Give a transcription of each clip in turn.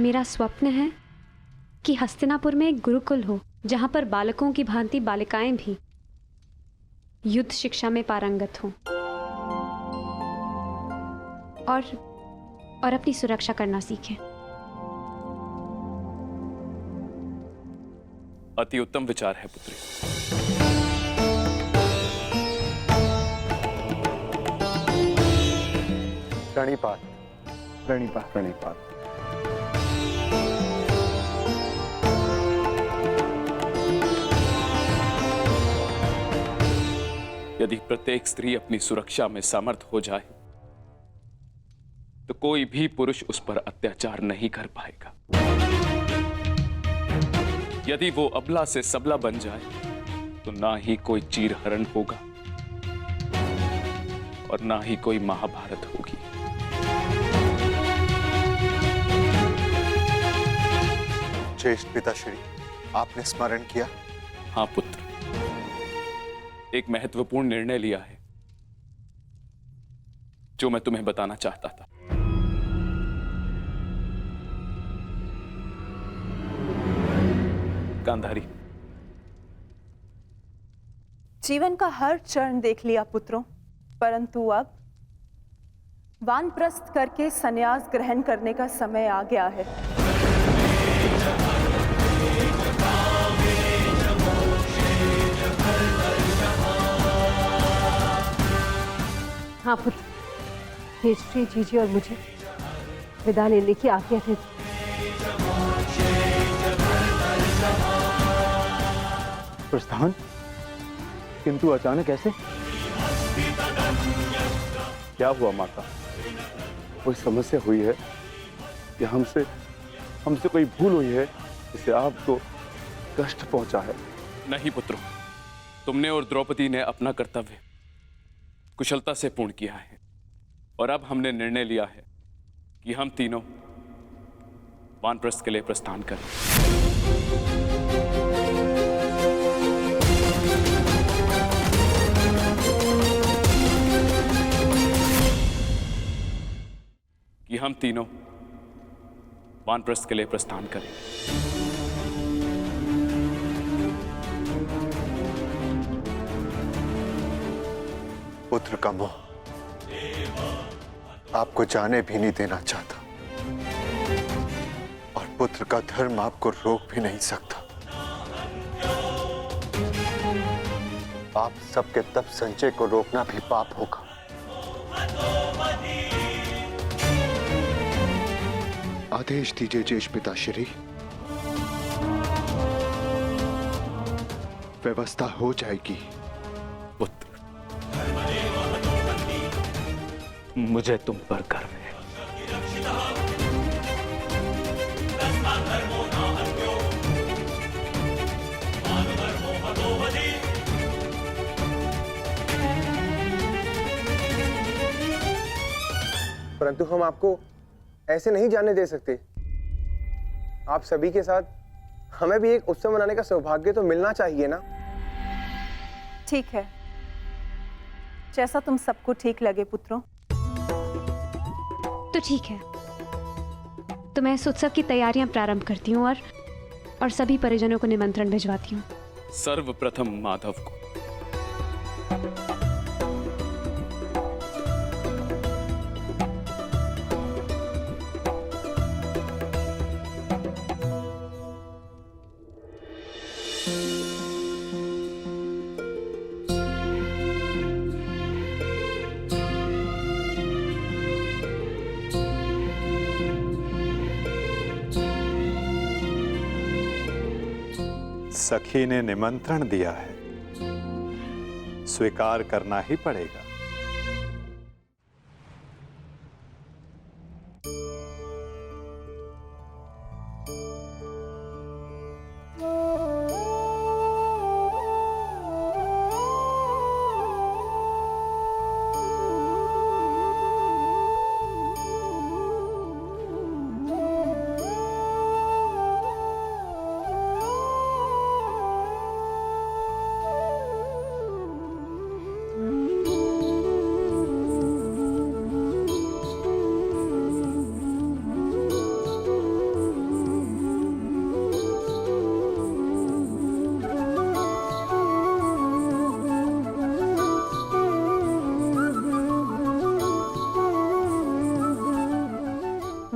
मेरा स्वप्न है कि हस्तिनापुर में एक गुरुकुल हो, जहां पर बालकों की भांति बालिकाएं भी युद्ध शिक्षा में पारंगत हों और अपनी सुरक्षा करना सीखें। अति उत्तम विचार है पुत्री। प्रणिपात प्रणिपात प्रणिपात। यदि प्रत्येक स्त्री अपनी सुरक्षा में समर्थ हो जाए तो कोई भी पुरुष उस पर अत्याचार नहीं कर पाएगा। यदि वो अबला से सबला बन जाए तो ना ही कोई चीरहरण होगा और ना ही कोई महाभारत होगी। ज्येष्ठ पिताश्री, आपने स्मरण किया? हाँ पुत्र, एक महत्वपूर्ण निर्णय लिया है जो मैं तुम्हें बताना चाहता था। गांधारी, जीवन का हर चरण देख लिया पुत्रों, परंतु अब वानप्रस्थ करके संन्यास ग्रहण करने का समय आ गया है। हाँ पुत्र, हेष्टि जीजी और मुझे विदा लेने की आज्ञा दे। प्रस्थान? किंतु अचानक ऐसे? क्या हुआ माता? कोई समस्या हुई है या हमसे कोई भूल हुई है जिससे आपको कष्ट पहुंचा है? नहीं पुत्रों, तुमने और द्रौपदी ने अपना कर्तव्य कुशलता से पूर्ण किया है और अब हमने निर्णय लिया है कि हम तीनों वानप्रस्थ के लिए प्रस्थान करें। कि हम तीनों वानप्रस्थ के लिए प्रस्थान करें। पुत्र का मोह आपको जाने भी नहीं देना चाहता और पुत्र का धर्म आपको रोक भी नहीं सकता। आप सबके तप संचय को रोकना भी पाप होगा। आदेश दीजिए ज्येष्ठ पिताश्री। व्यवस्था हो जाएगी। पुत्र, मुझे तुम पर गर्व है। परंतु हम आपको ऐसे नहीं जाने दे सकते। आप सभी के साथ हमें भी एक उत्सव मनाने का सौभाग्य तो मिलना चाहिए ना। ठीक है, जैसा तुम सबको ठीक लगे पुत्रों। तो ठीक है, तो मैं इस उत्सव की तैयारियां प्रारंभ करती हूँ और सभी परिजनों को निमंत्रण भिजवाती हूँ। सर्वप्रथम माधव को। सखी ने निमंत्रण दिया है, स्वीकार करना ही पड़ेगा।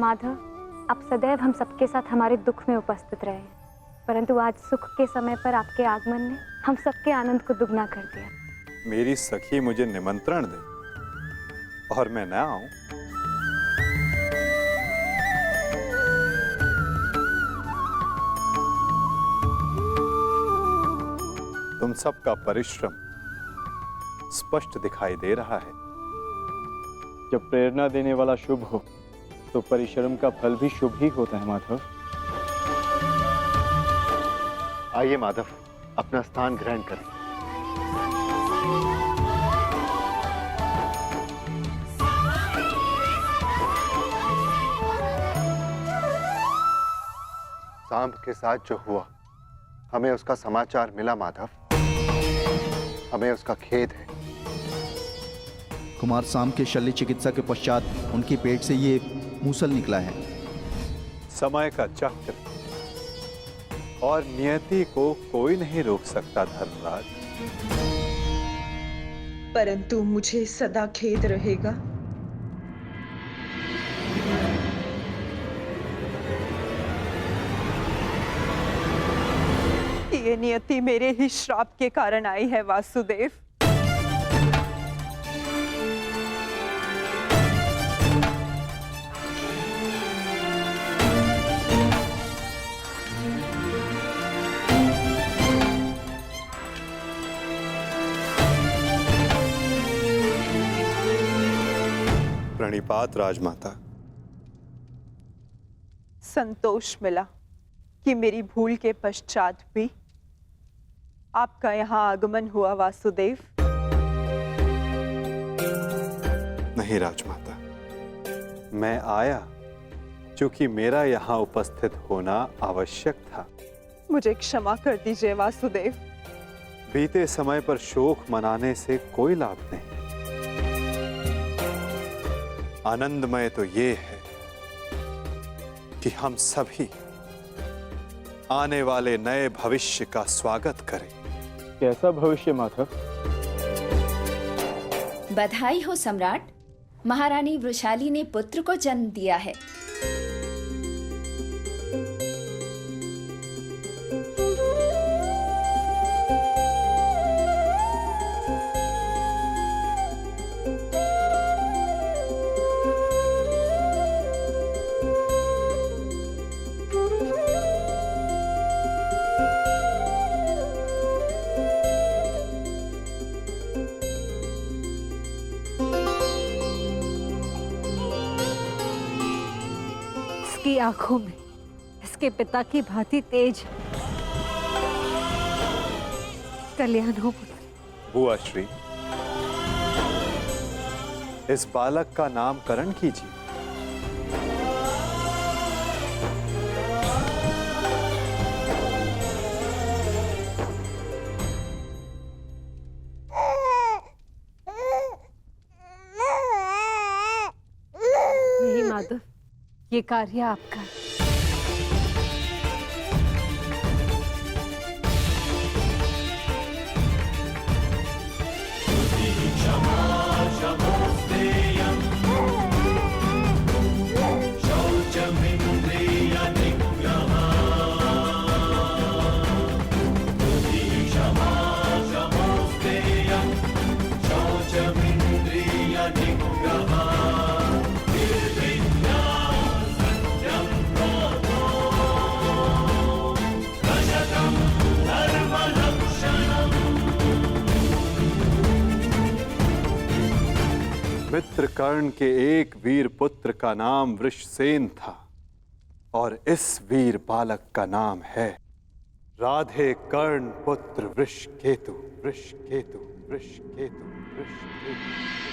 माधव, आप सदैव हम सबके साथ हमारे दुख में उपस्थित रहे, परंतु आज सुख के समय पर आपके आगमन ने हम सबके आनंद को दुगना कर दिया। मेरी सखी मुझे निमंत्रण दे और मैं न आऊं? तुम सबका परिश्रम स्पष्ट दिखाई दे रहा है। जब प्रेरणा देने वाला शुभ हो तो परिश्रम का फल भी शुभ ही होता है माधव। आइए माधव, अपना स्थान ग्रहण करें। सांब के साथ जो हुआ, हमें उसका समाचार मिला माधव। हमें उसका खेद है। कुमार सांब के शल्य चिकित्सा के पश्चात उनके पेट से ये मूसल निकला है। समय का चक्र और नियति को कोई नहीं रोक सकता धर्मराज। परंतु मुझे सदा खेद रहेगा। ये नियति मेरे ही श्राप के कारण आई है वासुदेव। प्रणिपात राजमाता। संतोष मिला कि मेरी भूल के पश्चात भी आपका यहाँ आगमन हुआ वासुदेव। नहीं राजमाता, मैं आया क्योंकि मेरा यहाँ उपस्थित होना आवश्यक था। मुझे क्षमा कर दीजिए वासुदेव। बीते समय पर शोक मनाने से कोई लाभ नहीं। आनंदमय तो ये है कि हम सभी आने वाले नए भविष्य का स्वागत करें। कैसा भविष्य माधव? बधाई हो सम्राट, महारानी वृषाली ने पुत्र को जन्म दिया है। इसकी आंखों में इसके पिता की भांति तेज। कल्याण हो पुत्र। बुआ श्री, इस बालक का नामकरण कीजिए। नहीं माधव, ये कार्य आपका है। मित्रकर्ण के एक वीर पुत्र का नाम वृषसेन था और इस वीर बालक का नाम है राधे कर्ण पुत्र वृषकेतु। वृषकेतु, वृषकेतु, वृषकेतु।